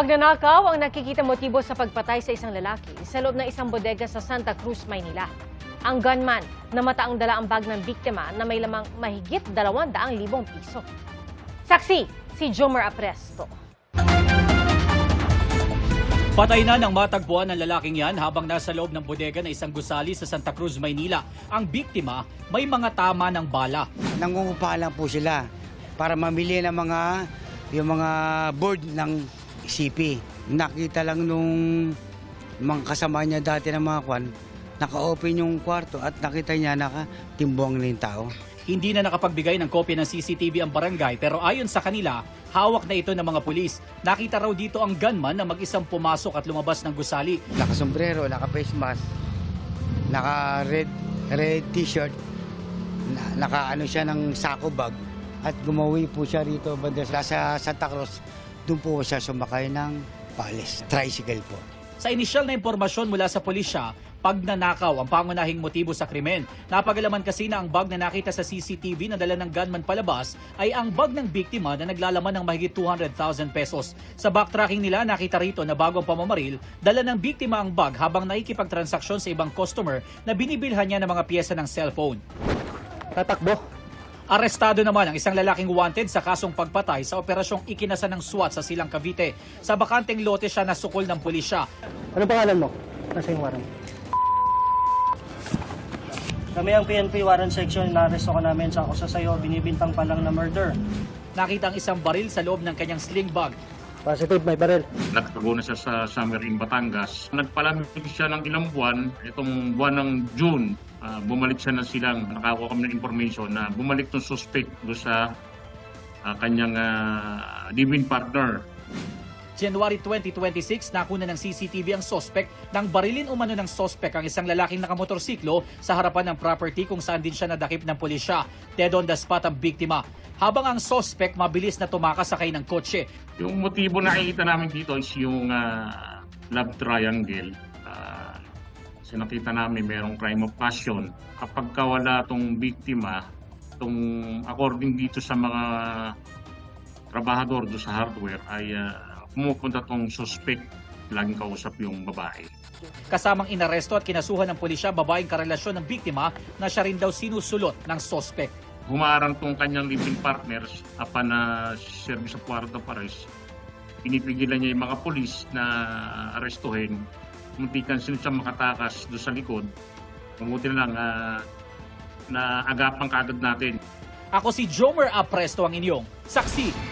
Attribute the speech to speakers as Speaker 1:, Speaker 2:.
Speaker 1: Pagnanakaw ang nakikita motibo sa pagpatay sa isang lalaki sa loob ng isang bodega sa Santa Cruz, Maynila. Ang gunman namataang dala ang bag ng biktima na may lamang mahigit 200,000 piso. Saksi, si Jomar Apresto.
Speaker 2: Patay na nang matagpuan ng lalaking yan habang nasa loob ng bodega na isang gusali sa Santa Cruz, Maynila. Ang biktima may mga tama ng bala.
Speaker 3: Nangungupahan lang po sila para mamili ng yung mga board ng CP. Nakita lang nung mga kasama niya dati ng mga kwan, naka-open yung kwarto at nakita niya nakatimbong na yung tao.
Speaker 2: Hindi na nakapagbigay ng kopya ng CCTV ang barangay pero ayon sa kanila, hawak na ito ng mga pulis. Nakita raw dito ang gunman na mag-isang pumasok at lumabas ng gusali.
Speaker 3: Naka-sombrero, naka-face mask, naka-red t-shirt, naka-ano siya ng sako bag at gumawi po siya rito banda sa Santa Cruz. Doon po siya sumakay ng palis, tricycle po.
Speaker 2: Sa inisyal na impormasyon mula sa pulisya, pagnanakaw ang pangunahing motibo sa krimen. Napagalaman kasi na ang bag na nakita sa CCTV na dala ng gunman palabas ay ang bag ng biktima na naglalaman ng mahigit 200,000 pesos. Sa backtracking nila, nakita rito na bago ang pamamaril, dala ng biktima ang bag habang nakikipagtransaksyon sa ibang customer na binibilhan niya ng mga piyesa ng cellphone.
Speaker 4: Tatakbo.
Speaker 2: Arestado naman ang isang lalaking wanted sa kasong pagpatay sa operasyong ikinasa ng SWAT sa Silang Cavite. Sa bakanteng lote siya nasukol ng pulisya.
Speaker 4: Ano pangalan mo? Nasa yung warrant. Kami ang PNP warrant section, na-arresto ka namin sa akusa sa'yo, binibintang pa lang na murder.
Speaker 2: Nakita ang isang baril sa loob ng kanyang sling bag.
Speaker 4: Positive, may baril.
Speaker 5: Nagtago na siya sa Summer in Batangas. Nagpalamig siya ng ilang buwan. Itong buwan ng June, bumalik siya ng Silang. Nakakuha kami ng information na bumalik itong suspect doon sa kanyang live-in partner.
Speaker 2: January 2026, nakuna ng CCTV ang sospek nang barilin umano ng sospek ang isang lalaking nakamotorsiklo sa harapan ng property kung saan din siya nadakip ng pulisya. Dead on the spot ang biktima. Habang ang sospek mabilis na tumakas sakay ng kotse.
Speaker 5: Yung motibo na nakikita namin dito is yung love triangle. Kasi nakita namin mayroong crime of passion. Kapag wala itong biktima, according dito sa mga trabahador do sa hardware ay pumupunta tong suspect, laging kausap yung babae.
Speaker 2: Kasamang inaresto at kinasuhan ng pulisya babaeng karelasyon ng biktima na siya rin daw sinusulot ng sospek.
Speaker 5: Humarang tong kanyang living partners apan na service of warrant of arrest. Pinipigilan niya yung mga pulis na arestuhin. Muntikan sila siya makatakas doon sa likod. Mabuti na lang na agapan kaagad natin.
Speaker 2: Ako si Jomar Apresto ang inyong saksi.